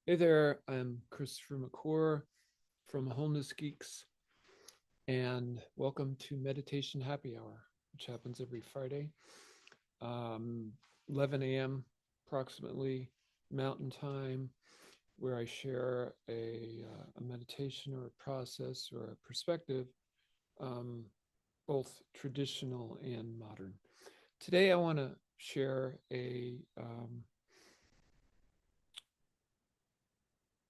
Hey there, I'm Christopher Macor from Wholeness Geeks, and welcome to Meditation Happy Hour, which happens every Friday, um, 11 a.m. approximately Mountain Time, where I share a meditation or a process or a perspective, um, both traditional and modern. Today, I want to share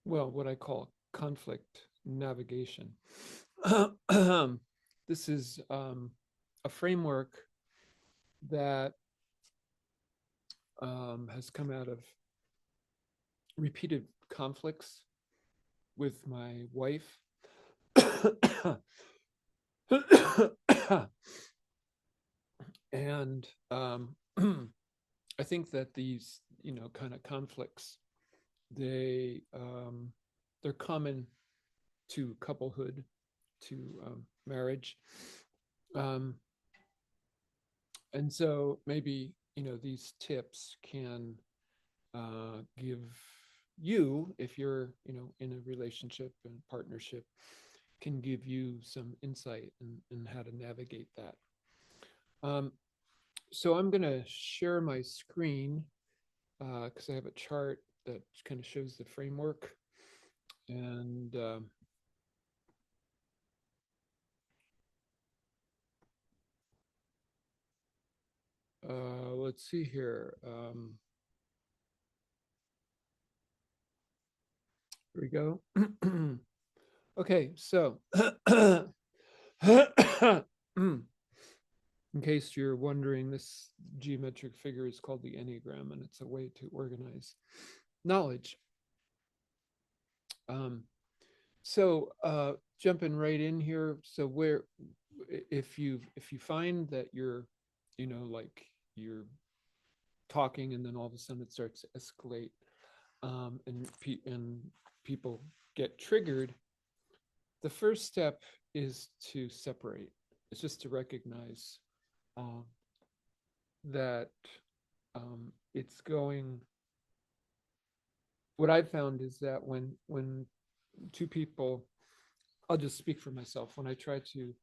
what I call conflict navigation. This is a framework that has come out of repeated conflicts with my wife. And I think that these, kind of conflicts, they they're common to couplehood, to marriage, um, and so maybe these tips can give you, if you're in a relationship and partnership, can give you some insight in how to navigate that. um, so I'm going to share my screen because I have a chart that kind of shows the framework. And let's see here. Here we go. Okay, so in case you're wondering, this geometric figure is called the Enneagram, and it's a way to organize knowledge. Um, so jumping right in here. So where, if you find that you're, like you're talking, and then all of a sudden it starts to escalate, and people get triggered, the first step is to separate. It's just to recognize um, that it's going. What I've found is that when two people, I'll just speak for myself. When I try to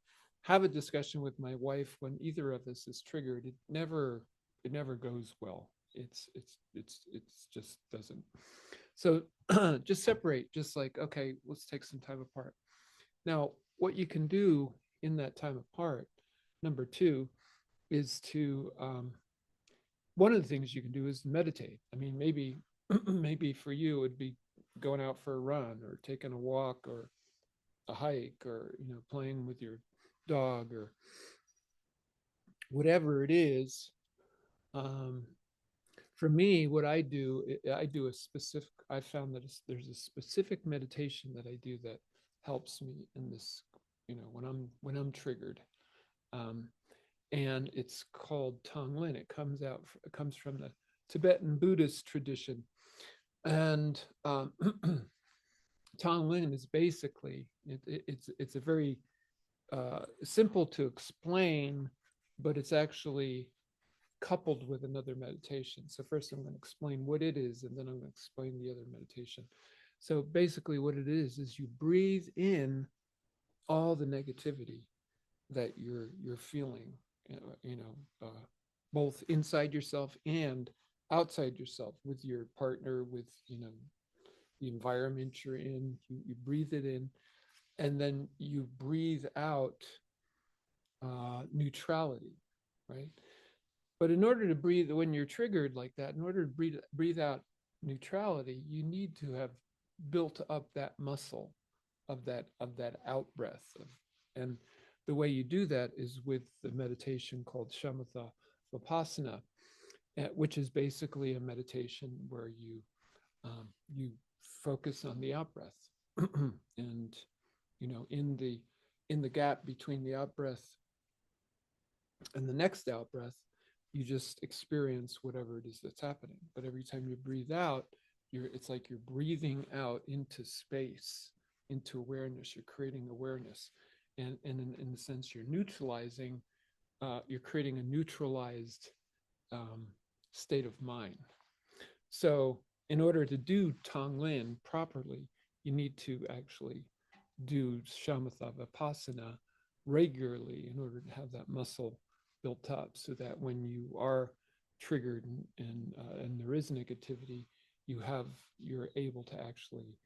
have a discussion with my wife, when either of us is triggered, it never goes well. It's just doesn't. So just separate. Just like, okay, let's take some time apart. Now, what you can do in that time apart, number two, is to one of the things you can do is meditate. I mean, maybe maybe for you it would be going out for a run or taking a walk or a hike, or playing with your dog, or whatever it is. um, for me, what I do a specific, I found that there's a specific meditation that I do that helps me in this, when I'm triggered. um, and it's called Tonglin. It comes from the Tibetan Buddhist tradition. And Tonglin is basically, it's a very simple to explain, but it's actually coupled with another meditation. So first I'm going to explain what it is, and then I'm going to explain the other meditation. So basically what it is you breathe in all the negativity that you're feeling, you know, both inside yourself and outside yourself, with your partner, with the environment you're in. You breathe it in, and then you breathe out neutrality, right? But in order to breathe, when you're triggered like that, in order to breathe out neutrality, you need to have built up that muscle of that out breath. And the way you do that is with the meditation called shamatha vipassana, which is basically a meditation where you focus on the out breath, and in the gap between the out breath and the next out breath, you just experience whatever it is that's happening. But every time you breathe out, it's like you're breathing out into space, into awareness. You're creating awareness, and in the sense you're neutralizing. You're creating a neutralized um, state of mind. So in order to do Tonglin properly, you need to actually do shamatha vipassana regularly in order to have that muscle built up, so that when you are triggered and there is negativity, you're able to actually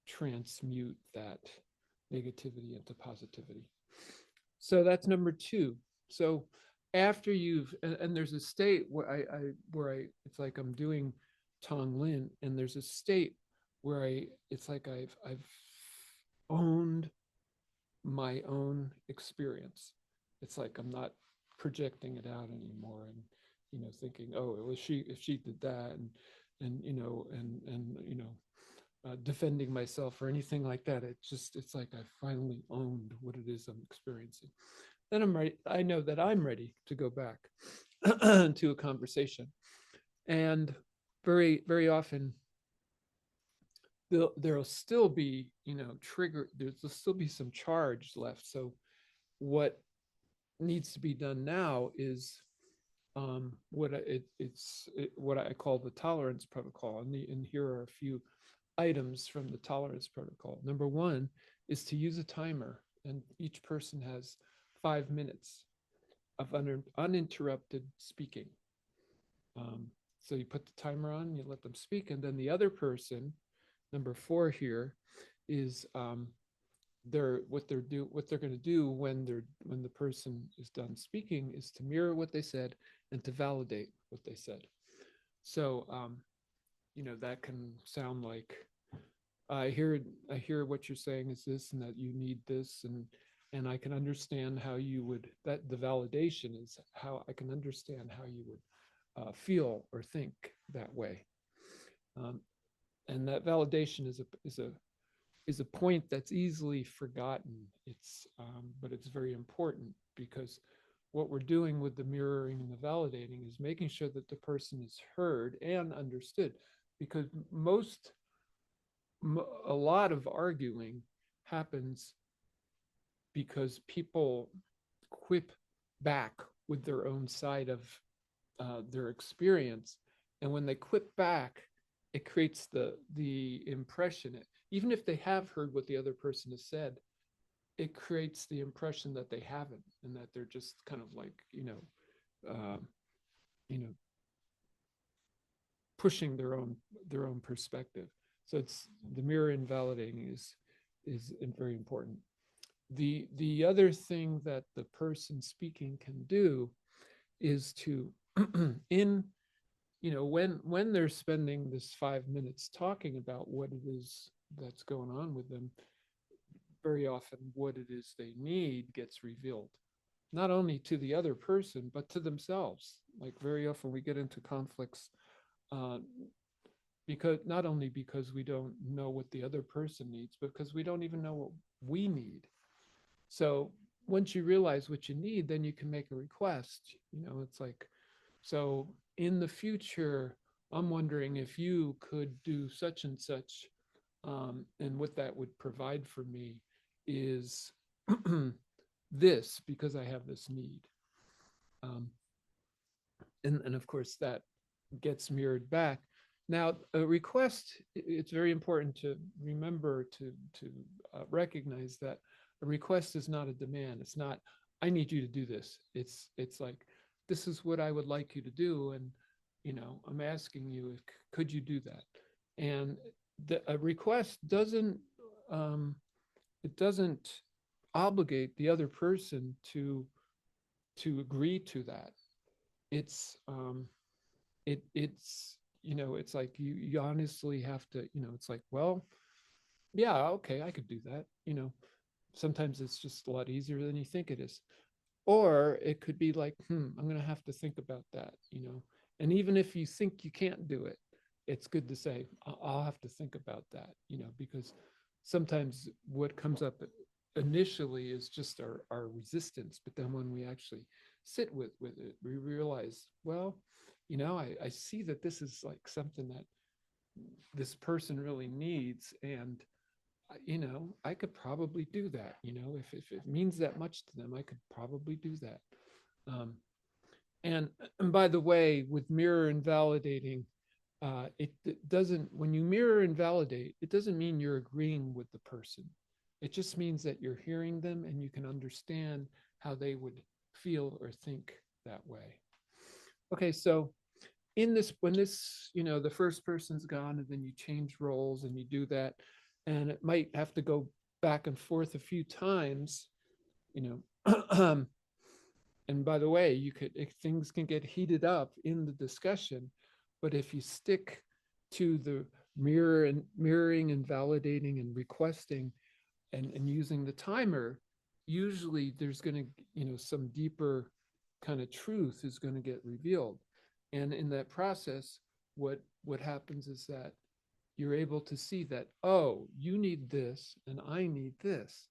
transmute that negativity into positivity. So that's number two. So after and there's a state where I it's like I'm doing Tonglin, and there's a state where it's like I've owned my own experience. It's like I'm not projecting it out anymore, and thinking, oh, it was she, if she did that, and defending myself or anything like that. It's like I finally owned what it is I'm experiencing. Then I'm ready. I know that I'm ready to go back to a conversation. And very, very often there'll still be, trigger, there'll still be some charge left. So what needs to be done now is what I call the tolerance protocol. And here are a few items from the tolerance protocol. Number one is to use a timer, and each person has 5 minutes of uninterrupted speaking. So you put the timer on, you let them speak, and then the other person, number four here, is what they're going to do when the person is done speaking is to mirror what they said and to validate what they said. So that can sound like, I hear what you're saying is this, and that you need this, and I can understand how you would, that the validation is how I can understand how you would feel or think that way. And that validation is a point that's easily forgotten. But it's very important, because what we're doing with the mirroring and the validating is making sure that the person is heard and understood, because a lot of arguing happens because people quip back with their own side of their experience, and when they quip back, it creates the impression, even if they have heard what the other person has said, it creates the impression that they haven't, and that they're just kind of like uh, you know pushing their own perspective. So it's the mirror invalidating is very important. The other thing that the person speaking can do is to in when they're spending this 5 minutes talking about what it is that's going on with them, very often what it is they need gets revealed, not only to the other person but to themselves. Like, very often we get into conflicts uh, because not only because we don't know what the other person needs, but because we don't even know what we need. So once you realize what you need, then you can make a request. It's like, so in the future, I'm wondering if you could do such and such, and what that would provide for me is this, because I have this need. Um, and of course, that gets mirrored back. Now, a request, it's very important to remember to recognize that a request is not a demand. It's not, I need you to do this. It's like, this is what I would like you to do, and I'm asking you, if, could you do that? And a request um, doesn't obligate the other person to agree to that. It's it's like you honestly have to, it's like, well, yeah, okay, I could do that. Sometimes it's just a lot easier than you think it is. Or it could be like, I'm going to have to think about that. And even if you think you can't do it, it's good to say, I'll have to think about that, because sometimes what comes up initially is just our resistance. But then when we actually sit with it, we realize, well, I see that this is like something that this person really needs. And I could probably do that. If it means that much to them, I could probably do that. Um, and by the way, with mirror invalidating, It doesn't, when you mirror and validate, it doesn't mean you're agreeing with the person. It just means that you're hearing them and you can understand how they would feel or think that way. Okay, so in this, when this, the first person's gone and then you change roles and you do that, and it might have to go back and forth a few times, you know, and by the way, things can get heated up in the discussion, but if you stick to the mirroring and validating and requesting and using the timer, usually there's going to, some deeper kind of truth is going to get revealed. And in that process, what happens is that you're able to see that, oh, you need this and I need this.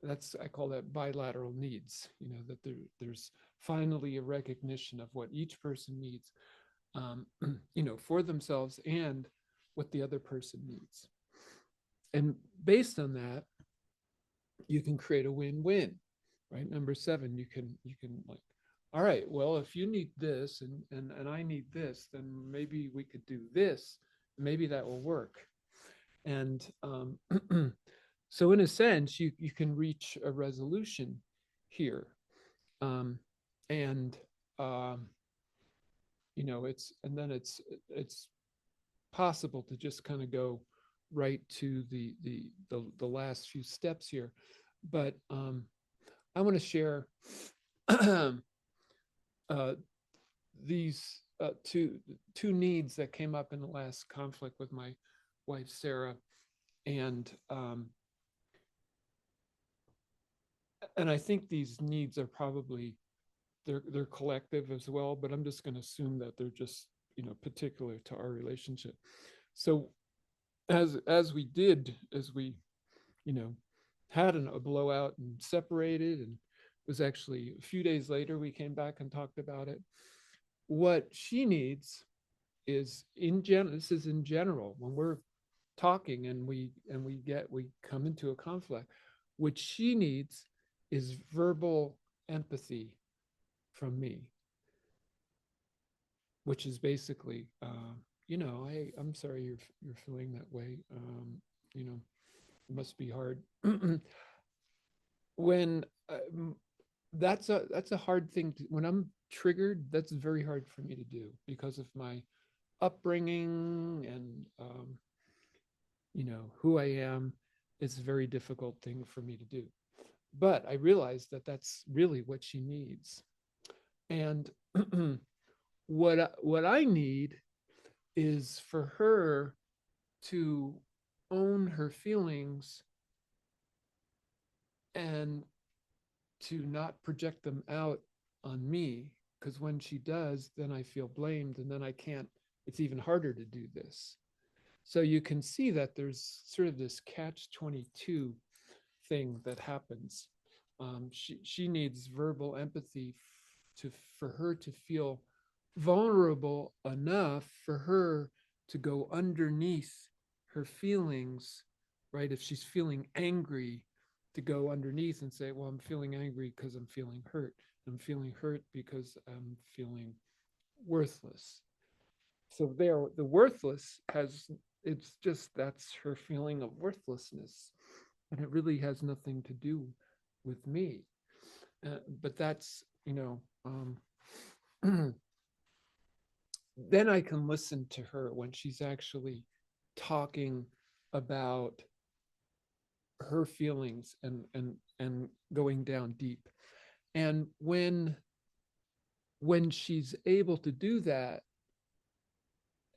That's, I call that bilateral needs, that there's finally a recognition of what each person needs, for themselves and what the other person needs. And based on that, you can create a win-win, right? Number 7, you can like, all right, well, if you need this and I need this, then maybe we could do this. Maybe that will work. And so in a sense, you can reach a resolution here. Um, and it's possible to just kind of go right to the last few steps here. But I want to share uh, these two needs that came up in the last conflict with my wife Sarah, and I think these needs are probably they're collective as well, but I'm just going to assume that they're just particular to our relationship. So as we you know had a blowout and separated, and it was actually a few days later we came back and talked about it. What she needs is, in general, this is in general, when we're talking and we come into a conflict, what she needs is verbal empathy from me, which is basically, I'm sorry you're feeling that way. It must be hard. when that's a hard thing when I'm triggered. That's very hard for me to do because of my upbringing and who I am. It's a very difficult thing for me to do. But I realize that that's really what she needs. And what I need is for her to own her feelings and to not project them out on me, because when she does, then I feel blamed and then I can't, it's even harder to do this. So you can see that there's sort of this catch 22 thing that happens. She needs verbal empathy for her to feel vulnerable enough for her to go underneath her feelings, right? If she's feeling angry, to go underneath and say, well, I'm feeling angry because I'm feeling hurt. I'm feeling hurt because I'm feeling worthless. So there, the worthless has, it's just, that's her feeling of worthlessness. And it really has nothing to do with me. But that's, then I can listen to her when she's actually talking about her feelings and going down deep. And when she's able to do that,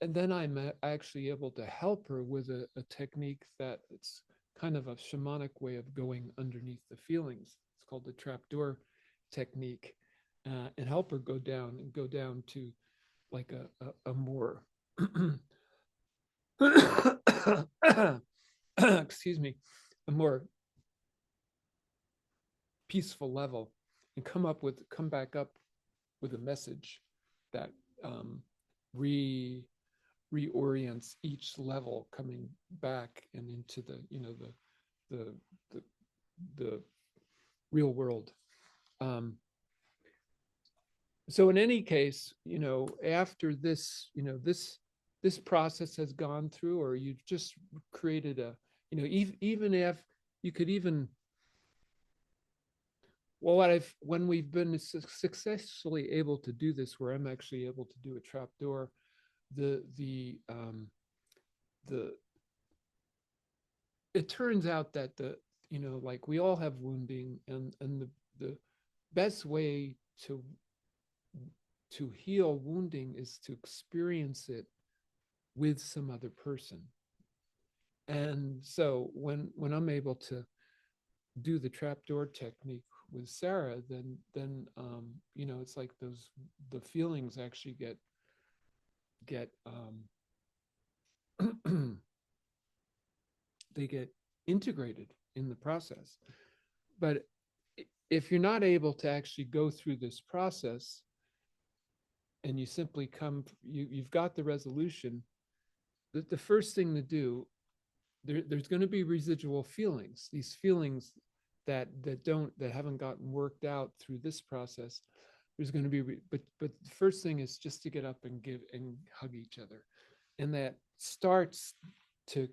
and then I'm actually able to help her with a technique that it's kind of a shamanic way of going underneath the feelings. It's called the trapdoor technique, and help her go down to like a more excuse me, a more peaceful level, and come back up with a message that reorients each level, coming back and into the the, the real world. So in any case, after this, this this process has gone through, or you've just created a, even if you could even, well, when we've been successfully able to do this, where I'm actually able to do a trap door, the it turns out that like we all have wounding, and the best way to heal wounding is to experience it with some other person. And so when I'm able to do the trapdoor technique with Sarah, then it's like the feelings actually get they get integrated in the process. But if you're not able to actually go through this process, and you simply you've got the resolution, the first thing to do, there's going to be residual feelings, these feelings that haven't gotten worked out through this process. There's going to be, but the first thing is just to get up and give and hug each other, and that starts to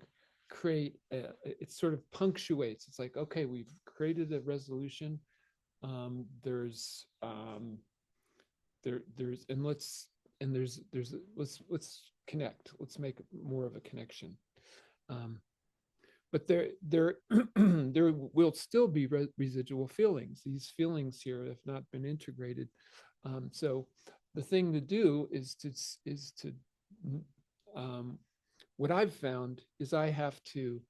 create it sort of punctuates. It's like, okay, we've created a resolution. There's there's and let's and there's let's connect. Let's make more of a connection. Um, but there there will still be residual feelings. These feelings here have not been integrated. So the thing to do is to what I've found is I have to,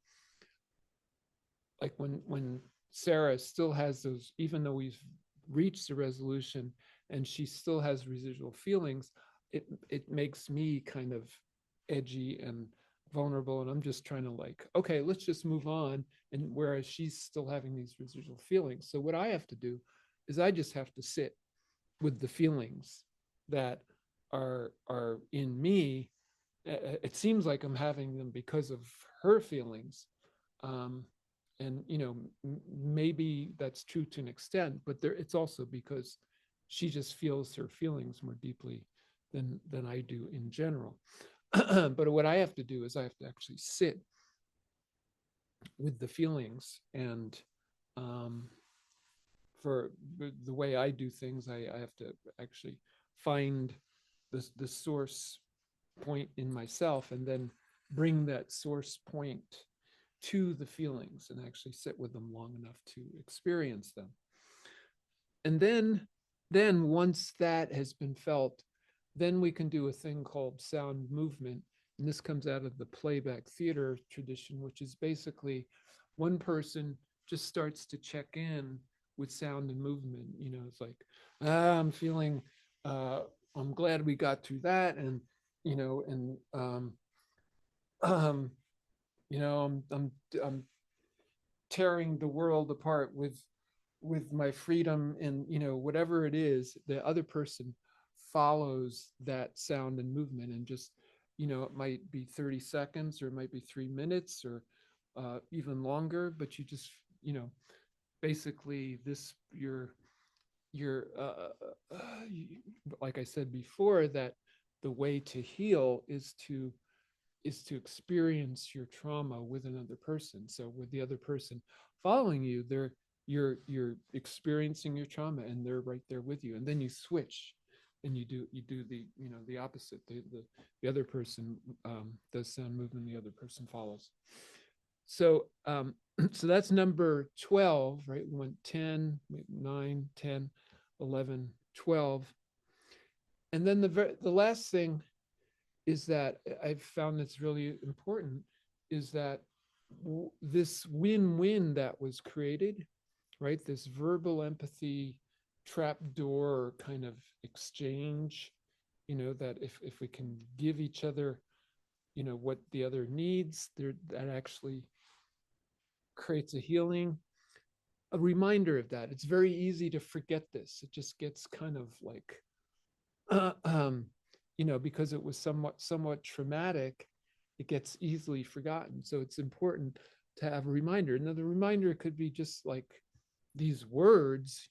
like, when Sarah still has those, even though we've reached the resolution and she still has residual feelings, it makes me kind of edgy and vulnerable, and I'm just trying to, like, okay, let's just move on. And whereas she's still having these residual feelings, so what I have to do is I just have to sit with the feelings that are in me. It seems like I'm having them because of her feelings. um, and maybe that's true to an extent, but it's also because she just feels her feelings more deeply than I do in general. But what I have to do is I have to actually sit with the feelings, and um, for the way I do things, I have to actually find the source point in myself, and then bring that source point to the feelings and actually sit with them long enough to experience them. And then once that has been felt, then we can do a thing called sound movement. And this comes out of the playback theater tradition, which is basically one person just starts to check in with sound and movement. It's like, I'm feeling, I'm glad we got through that. And, and, um, I'm tearing the world apart with my freedom, and whatever it is, the other person follows that sound and movement, and just, it might be 30 seconds, or it might be 3 minutes, or even longer, but you just, basically this you're like I said before, that the way to heal is to experience your trauma with another person. So with the other person following you, you're experiencing your trauma, and they're right there with you. And then you switch, and you do the opposite. The other person does sound movement, the other person follows. So so that's number 12, right? We went 10, 9, 10, 11, 12. And then the last thing is that I've found that's really important, is that this win-win that was created, right? This verbal empathy trapdoor kind of exchange, that if we can give each other, what the other needs, that actually creates a healing. A reminder of that. It's very easy to forget this. It just gets kind of like, uh, um, because it was somewhat traumatic, it gets easily forgotten. So it's important to have a reminder. Now, the reminder could be just like these words,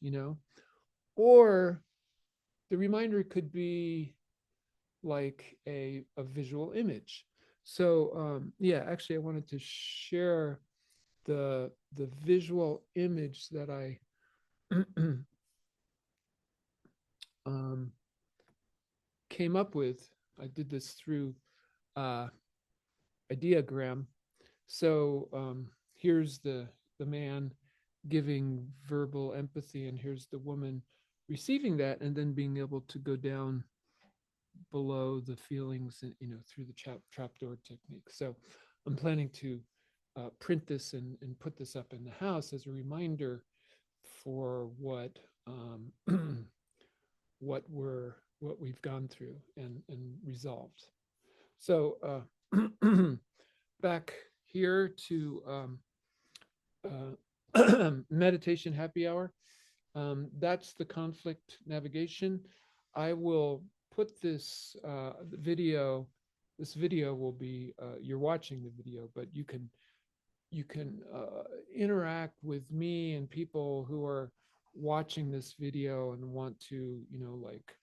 or the reminder could be like a visual image. So yeah, actually, I wanted to share the visual image that I um, came up with. I did this through uh, a diagram. So here's the man giving verbal empathy, and here's the woman receiving that, and then being able to go down below the feelings, through the trapdoor technique. So I'm planning to print this and put this up in the house as a reminder for what we've gone through and resolved. So back here to meditation happy hour. That's the conflict navigation. I will put this video. This video will be you're watching the video, but you can interact with me and people who are watching this video and want to like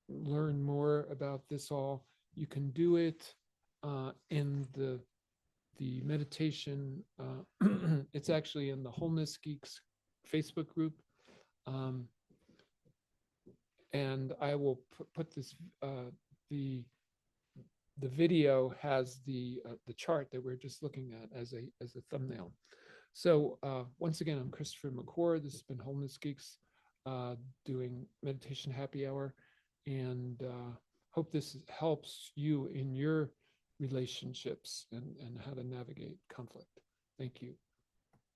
learn more about this all. You can do it in the meditation. It's actually in the Wholeness Geeks Facebook group. Um, and I will put this. The the video has the chart that we're just looking at as a thumbnail. So once again, I'm Christopher Macor. This has been Wholeness Geeks doing meditation happy hour, and hope this helps you in your relationships and how to navigate conflict. Thank you.